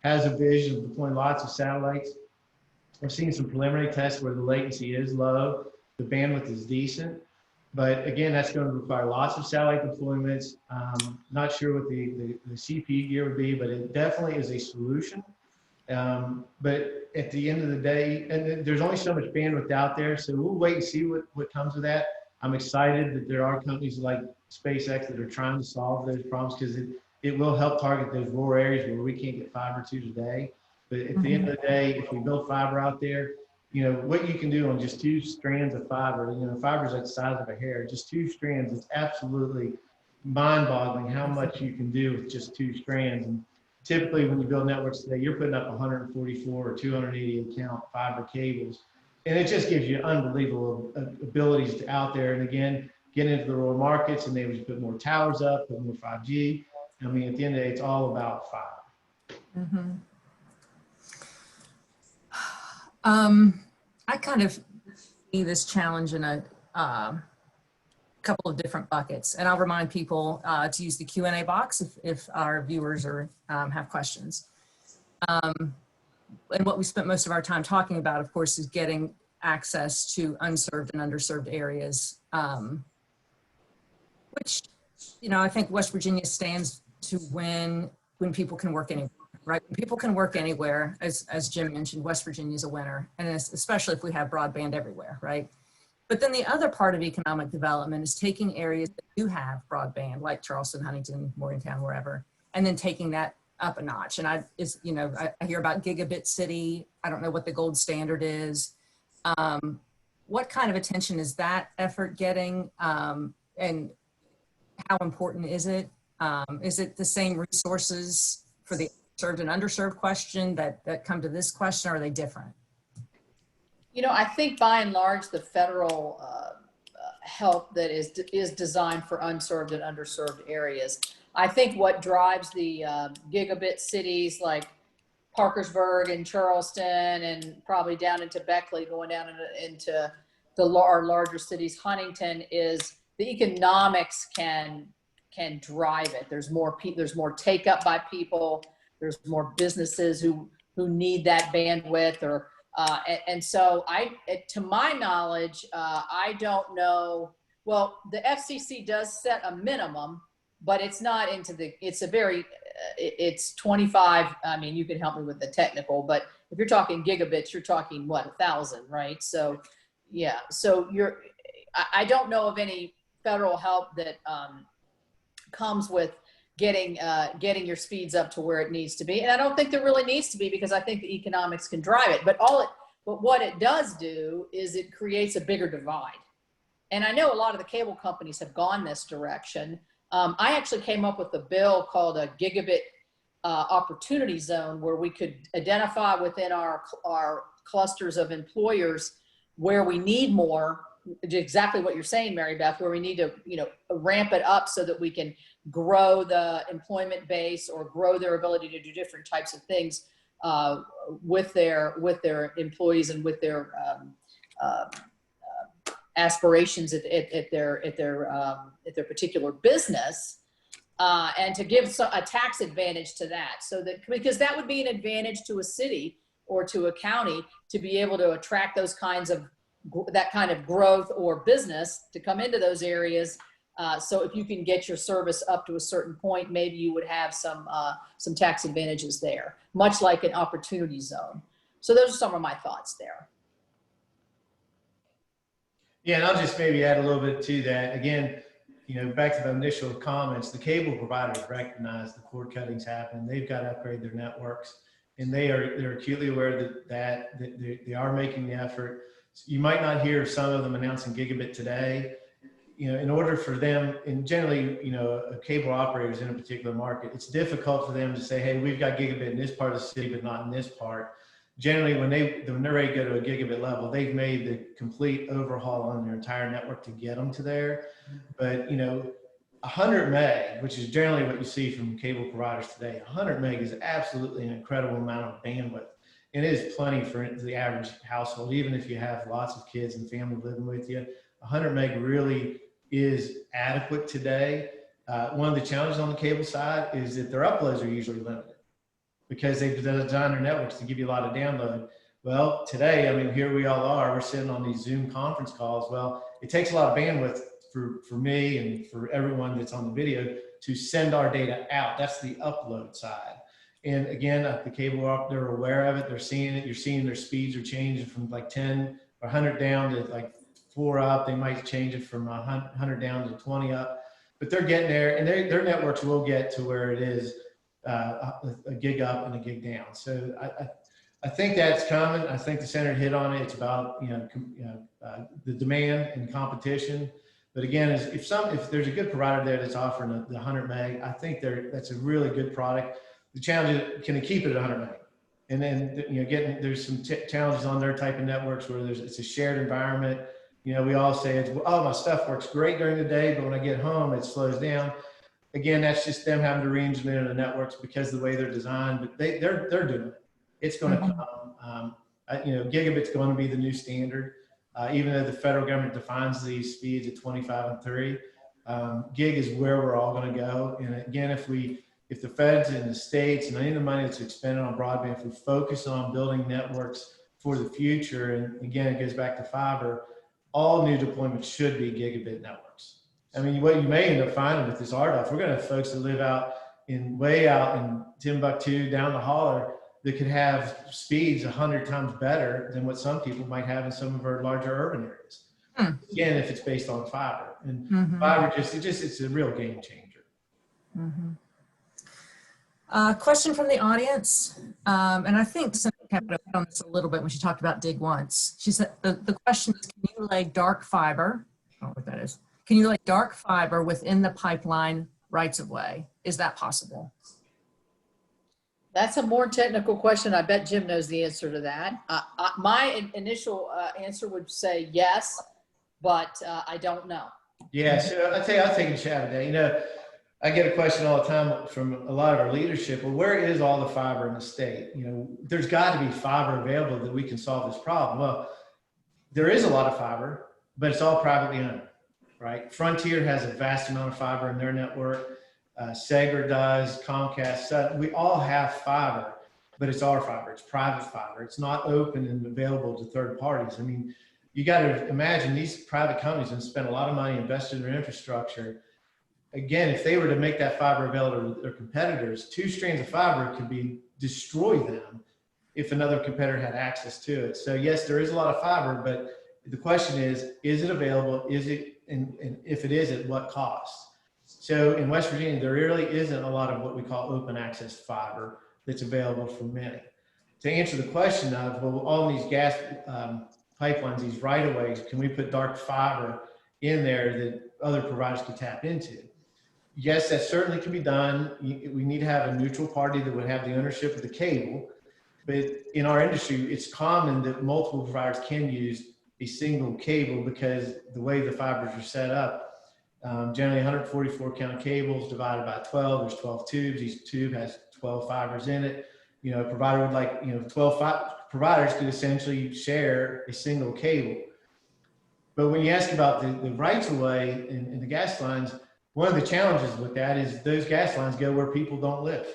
has a vision of deploying lots of satellites. I've seen some preliminary tests where the latency is low, the bandwidth is decent. But again, that's going to require lots of satellite deployments. Not sure what the CP gear would be, but it definitely is a solution. But at the end of the day, and there's only so much bandwidth out there, so we'll wait and see what comes of that. I'm excited that there are companies like SpaceX that are trying to solve those problems because it will help target those rural areas where we can't get fiber to today. But at the end of the day, if we build fiber out there, you know, what you can do on just 2 strands of fiber, you know, fiber is like the size of a hair, just 2 strands, it's absolutely mind-boggling how much you can do with just 2 strands. And typically when you build networks today, you're putting up 144 or 288 count fiber cables. And it just gives you unbelievable abilities out there. And again, get into the rural markets and maybe put more towers up, put more 5G. I mean, at the end of the day, it's all about fiber. Mm-hmm. I kind of see this challenge in a couple of different buckets, and I'll remind people to use the Q&A box if our viewers have questions. And what we spent most of our time talking about, of course, is getting access to unserved and underserved areas, which, you know, I think West Virginia stands to win when people can work anywhere. Right? When people can work anywhere, as Jim mentioned, West Virginia is a winner, and especially if we have broadband everywhere, right? But then the other part of economic development is taking areas that do have broadband, like Charleston, Huntington, Morgantown, wherever, and then taking that up a notch. And I hear about Gigabit City. I don't know what the gold standard is. What kind of attention is that effort getting, and how important is it? Is it the same resources for the served and underserved question that come to this question, or are they different? You know, I think by and large, the federal help that is designed for unserved and underserved areas. I think what drives the gigabit cities like Parkersburg and Charleston and probably down into Beckley, going down into our larger cities, Huntington, is the economics can drive it. There's more take up by people. There's more businesses who need that bandwidth, or and so to my knowledge, I don't know. Well, the FCC does set a minimum, but it's not it's 25. I mean, you can help me with the technical, but if you're talking gigabits, you're talking what, 1,000, right? So yeah, so I don't know of any federal help that comes with getting your speeds up to where it needs to be. And I don't think there really needs to be, because I think the economics can drive it. But what it does do is it creates a bigger divide. And I know a lot of the cable companies have gone this direction. I actually came up with a bill called a gigabit opportunity zone, where we could identify within our clusters of employers where we need more, exactly what you're saying, Mary Beth, where we need to, you know, ramp it up so that we can grow the employment base or grow their ability to do different types of things with their employees and with their aspirations at their particular business, and to give a tax advantage to that, so that, because that would be an advantage to a city or to a county to be able to attract those kinds of that kind of growth or business to come into those areas. So if you can get your service up to a certain point, maybe you would have some tax advantages there, much like an opportunity zone. So those are some of my thoughts there. Yeah, and I'll just maybe add a little bit to that. Again, you know, back to the initial comments, the cable providers recognize the cord cutting's happening. They've got to upgrade their networks, and they're acutely aware that they are making the effort. You might not hear some of them announcing gigabit today. You know, in order for them, and generally, you know, a cable operators in a particular market, it's difficult for them to say, hey, we've got gigabit in this part of the city, but not in this part. Generally, when they're ready to go to a gigabit level, they've made the complete overhaul on their entire network to get them to there. But, you know, 100 meg, which is generally what you see from cable providers today, 100 meg is absolutely an incredible amount of bandwidth. And it is plenty for the average household, even if you have lots of kids and family living with you. 100 meg really is adequate today. One of the challenges on the cable side is that their uploads are usually limited, because they've designed their networks to give you a lot of download. Well, today, I mean, here we all are, we're sitting on these Zoom conference calls. Well, it takes a lot of bandwidth for me and for everyone that's on the video to send our data out. That's the upload side. And again, the cable op, they're aware of it. They're seeing it. You're seeing their speeds are changing from like 10 or 100 down to like 4 up. They might change it from 100 down to 20 up, but they're getting there, and their networks will get to where it is a gig up and a gig down. So I think that's coming. I think the senator hit on it. It's about the demand and competition. But again, if there's a good provider there that's offering the 100 meg, I think that's a really good product. The challenge is, can they keep it at 100 meg? And then there's some challenges on their type of networks where it's a shared environment. We all say oh, my stuff works great during the day, but when I get home it slows down. Again, that's just them having to re-engineer the networks because of the way they're designed. But they're doing it. It's going to come. Gigabit's going to be the new standard. Even though the federal government defines these speeds at 25 and 3, gig is where we're all going to go. And again, if the feds and the states and any of the money that's expended on broadband, if we focus on building networks for the future, and again, it goes back to fiber, all new deployments should be gigabit networks. I mean, what you may end up finding with this RDOF, we're going to have folks that live way out in Timbuktu, down the holler, that could have speeds 100 times better than what some people might have in some of our larger urban areas. Again, if it's based on fiber, and fiber it's a real game changer. Question from the audience, and I think Senator Capito hit on this a little bit when she talked about dig once. She said the question is, can you lay dark fiber? I don't know what that is. Can you lay dark fiber within the pipeline rights of way? Is that possible? That's a more technical question. I bet Jim knows the answer to that. My initial answer would say yes, but I don't know. Yeah, so I'll take a shot at that. I get a question all the time from a lot of our leadership. Well, where is all the fiber in the state? There's got to be fiber available that we can solve this problem. Well, there is a lot of fiber, but it's all privately owned, right? Frontier has a vast amount of fiber in their network. Sager does, Comcast, we all have fiber, but it's our fiber, it's private fiber. It's not open and available to third parties. I mean, you got to imagine these private companies have spent a lot of money invested in their infrastructure. Again, if they were to make that fiber available to their competitors, 2 strands of fiber could destroy them if another competitor had access to it. So yes, there is a lot of fiber, but the question is it available? Is it, and if it is, at what cost? So in West Virginia, there really isn't a lot of what we call open access fiber that's available for many. To answer the question of, well, all these gas pipelines, these right-of-ways, can we put dark fiber in there that other providers could tap into? Yes, that certainly can be done. We need to have a neutral party that would have the ownership of the cable. But in our industry, it's common that multiple providers can use a single cable because the way the fibers are set up, generally 144 count cables divided by 12, there's 12 tubes. Each tube has 12 fibers in it. A provider would like, 12 providers could essentially share a single cable. But when you ask about the rights of way in the gas lines, one of the challenges with that is those gas lines go where people don't live.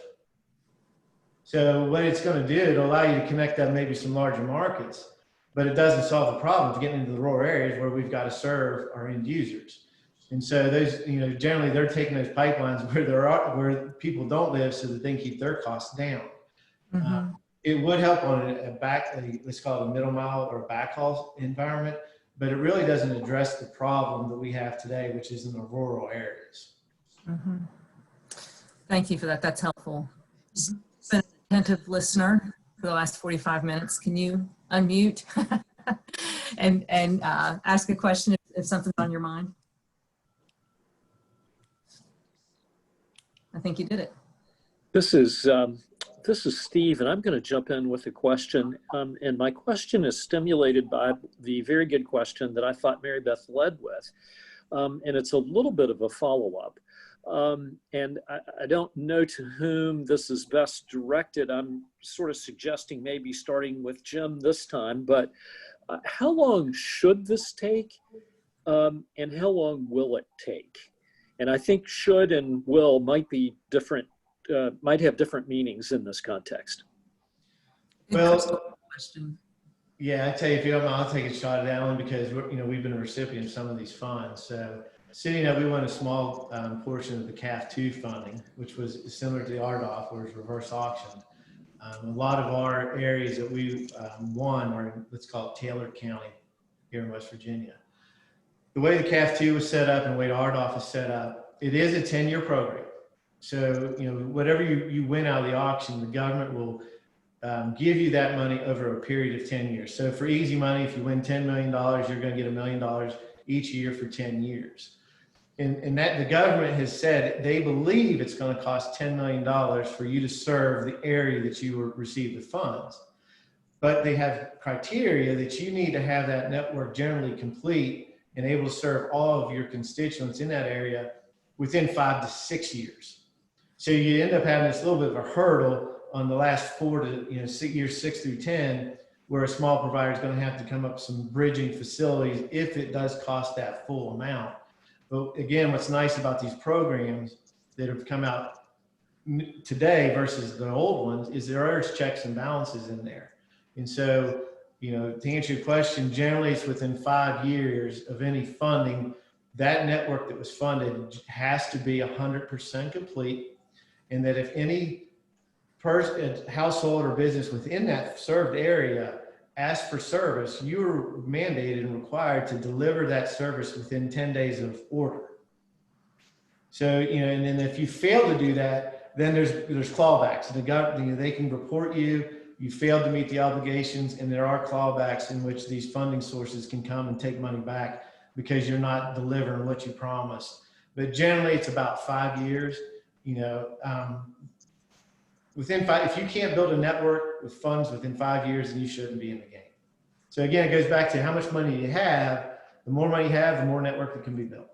So what it's going to do, it'll allow you to connect up maybe some larger markets, but it doesn't solve the problem of getting into the rural areas where we've got to serve our end users. And so those, generally they're taking those pipelines where people don't live so that they can keep their costs down. It would help on let's call it a middle mile or a backhaul environment, but it really doesn't address the problem that we have today, which is in the rural areas. Thank you for that. That's helpful. Been an attentive listener for the last 45 minutes. Can you unmute and ask a question if something's on your mind? I think you did it. This is Steve, and I'm going to jump in with a question. And my question is stimulated by the very good question that I thought Mary Beth led with. And it's a little bit of a follow-up. And I don't know to whom this is best directed. I'm sort of suggesting maybe starting with Jim this time, but how long should this take? And how long will it take? And I think should and will might be different, might have different meanings in this context. Well, yeah, I tell you, if you don't mind, I'll take a shot at that one because we've been a recipient of some of these funds. So sitting up, we won a small portion of the CAF2 funding, which was similar to the RDOF, where it's reverse auction. A lot of our areas that we won are, let's call it Taylor County here in West Virginia. the way the CAF2 was set up and the way the RDOF is set up, it is a 10-year program. So, you know, whatever you win out of the auction, the government will give you that money over a period of 10 years. So for easy money, if you win $10 million, you're going to get $1 million each year for 10 years. And that the government has said they believe it's going to cost $10 million for you to serve the area that you will receive the funds. But they have criteria that you need to have that network generally complete and able to serve all of your constituents in that area within 5 to 6 years. So you end up having this little bit of a hurdle on the last 4 to years 6 through 10, where a small provider is going to have to come up with some bridging facilities if it does cost that full amount. But again, what's nice about these programs that have come out today versus the old ones is there are checks and balances in there. And so, you know, to answer your question, generally it's within 5 years of any funding, that network that was funded has to be 100% complete. And that if any person, household or business within that served area asks for service, you are mandated and required to deliver that service within 10 days of order. So, you know, and then if you fail to do that, then there's clawbacks. The government, you know, they can report you failed to meet the obligations, and there are clawbacks in which these funding sources can come and take money back because you're not delivering what you promised. But generally it's about 5 years, you know, within 5, if you can't build a network with funds within 5 years, then you shouldn't be in the game. So again, it goes back to how much money you have. The more money you have, the more network that can be built.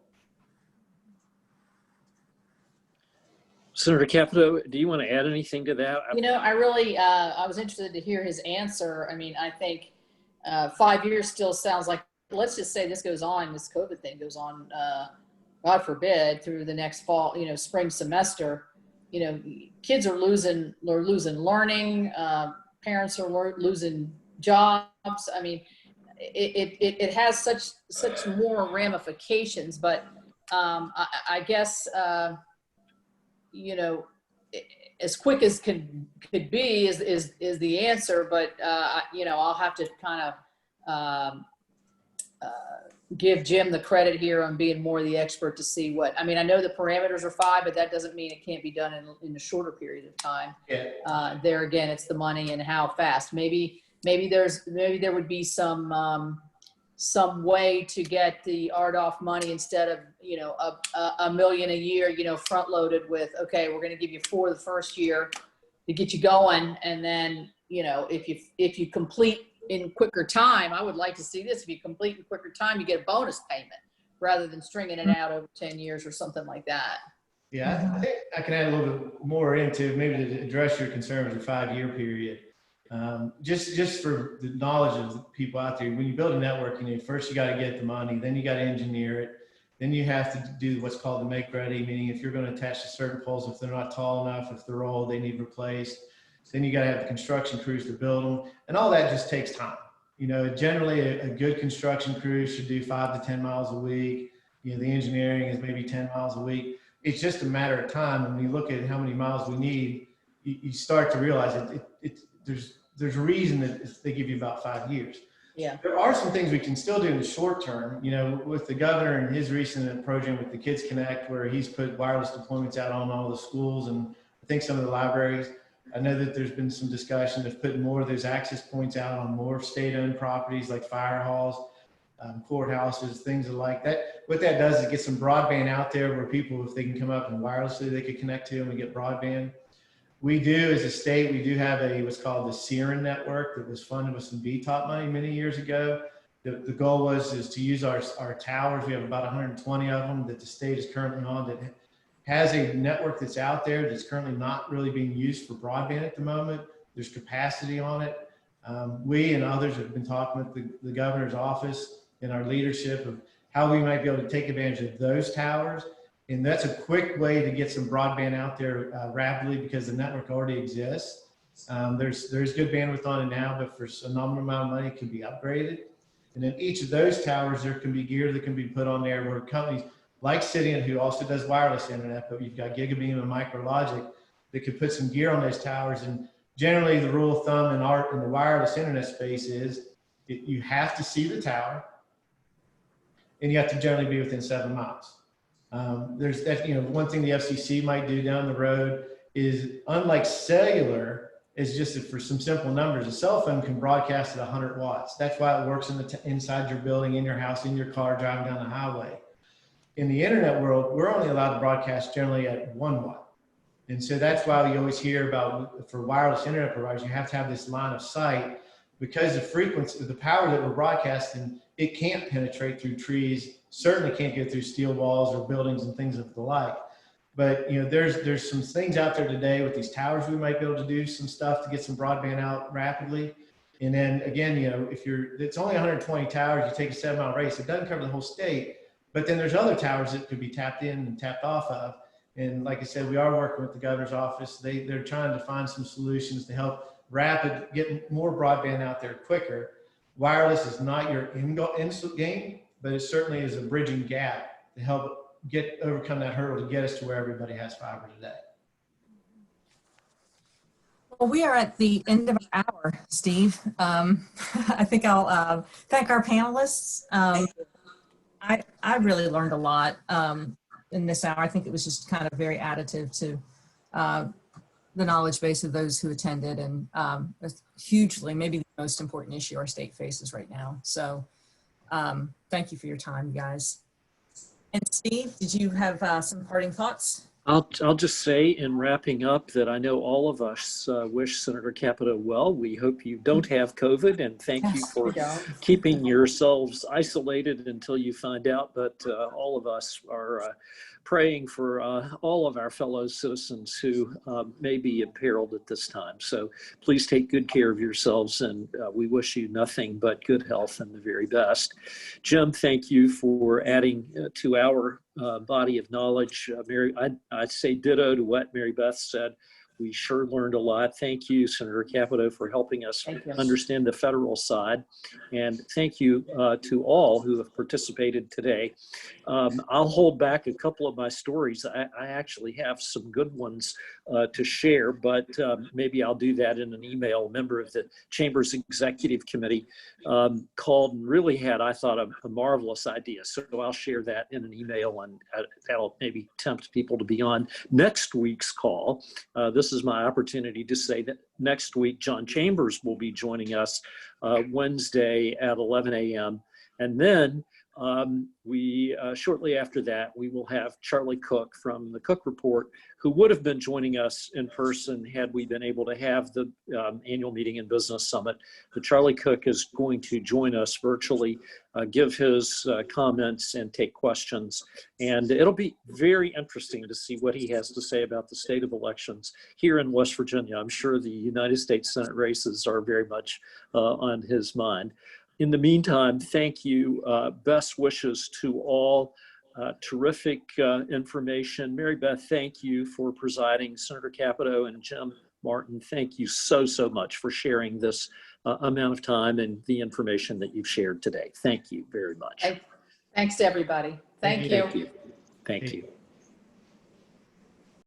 Senator Capito, do you want to add anything to that? You know, I really, I was interested to hear his answer. I mean, I think 5 years still sounds like, let's just say this goes on, this COVID thing goes on, God forbid, through the next fall, you know, spring semester. You know, kids are losing learning, parents are losing jobs. I mean, it has such more ramifications, but I guess, you know, as quick as could be is the answer, but you know, I'll have to kind of give Jim the credit here on being more the expert to see what, I mean, I know the parameters are 5, but that doesn't mean it can't be done in a shorter period of time. Yeah. There again, it's the money and how fast. Maybe there would be some way to get the RDOF money instead of, you know, $1 million a year, you know, front loaded with, okay, we're going to give you 4 the first year to get you going. And then, you know, if you complete in quicker time, I would like to see this. If you complete in quicker time, you get a bonus payment rather than stringing it out over 10 years or something like that. Yeah, I think I can add a little bit more into maybe to address your concern with the 5-year period. Just for the knowledge of the people out there, when you build a network, you know, first you got to get the money, then you got to engineer it, then you have to do what's called the make ready, meaning if you're going to attach to certain poles, if they're not tall enough, if they're old, they need replaced. Then you got to have the construction crews to build them, and all that just takes time. You know, generally a good construction crew should do 5 to 10 miles a week. You know, the engineering is maybe 10 miles a week. It's just a matter of time. And when you look at how many miles we need, you start to realize there's a reason that they give you about 5 years. Yeah. There are some things we can still do in the short term, you know, with the governor and his recent program with the Kids Connect, where he's put wireless deployments out on all the schools and I think some of the libraries. I know that there's been some discussion of putting more of those access points out on more state-owned properties like fire halls, courthouses, things like that. What that does is get some broadband out there where people, if they can come up and wirelessly, they could connect to them and get broadband. We do, as a state, we do have what's called the Siren network that was funded with some VTOP money many years ago. The goal is to use our towers. We have about 120 of them that the state is currently on that has a network that's out there that's currently not really being used for broadband at the moment. There's capacity on it. We and others have been talking with the governor's office and our leadership of how we might be able to take advantage of those towers. And that's a quick way to get some broadband out there rapidly because the network already exists. There's good bandwidth on it now, but for a nominal amount of money, it can be upgraded. And then each of those towers, there can be gear that can be put on there where companies like Cidian, who also does wireless internet, but you've got Gigabeam and MicroLogic that could put some gear on those towers. And generally the rule of thumb in the wireless internet space is you have to see the tower. and you have to generally be within 7 miles. There's that, one thing the FCC might do down the road is, unlike cellular, is just for some simple numbers, a cell phone can broadcast at 100 watts. That's why it works inside your building, in your house, in your car, driving down the highway. In the internet world, we're only allowed to broadcast generally at 1 watt. And so that's why we always hear about, for wireless internet providers, you have to have this line of sight, because the frequency, the power that we're broadcasting, it can't penetrate through trees, certainly can't get through steel walls or buildings and things of the like. But there's some things out there today with these towers, we might be able to do some stuff to get some broadband out rapidly. And then again, if it's only 120 towers, you take a 7-mile radius, it doesn't cover the whole state. But then there's other towers that could be tapped in and tapped off of. And like I said, we are working with the governor's office. They're trying to find some solutions to help get more broadband out there quicker. Wireless is not your end game, but it certainly is a bridging gap to help overcome that hurdle to get us to where everybody has fiber today. Well, we are at the end of our hour, Steve. I think I'll thank our panelists. I really learned a lot in this hour. I think it was just kind of very additive to the knowledge base of those who attended, and hugely, maybe the most important issue our state faces right now. So thank you for your time, you guys. And Steve, did you have some parting thoughts? I'll just say in wrapping up that I know all of us wish Senator Capito well. We hope you don't have COVID, and thank you for keeping yourselves isolated until you find out. But all of us are praying for all of our fellow citizens who may be imperiled at this time. So please take good care of yourselves, and we wish you nothing but good health and the very best. Jim, thank you for adding to our body of knowledge. Mary, I'd say ditto to what Mary Beth said. We sure learned a lot. Thank you, Senator Capito, for helping us understand the federal side. And thank you to all who have participated today. I'll hold back a couple of my stories. I actually have some good ones to share, but maybe I'll do that in an email. A member of the Chamber's Executive Committee called and really had, I thought, a marvelous idea. So I'll share that in an email, and that'll maybe tempt people to be on next week's call. This is my opportunity to say that next week, John Chambers will be joining us Wednesday at 11 a.m. And then shortly after that, we will have Charlie Cook from the Cook Report, who would have been joining us in person had we been able to have the annual meeting and business summit. But Charlie Cook is going to join us virtually, give his comments and take questions. And it'll be very interesting to see what he has to say about the state of elections here in West Virginia. I'm sure the United States Senate races are very much on his mind. In the meantime, thank you. Best wishes to all. Terrific information. Mary Beth, thank you for presiding. Senator Capito and Jim Martin, thank you so much for sharing this amount of time and the information that you've shared today. Thank you very much. Thanks to everybody. Thank you. Thank you.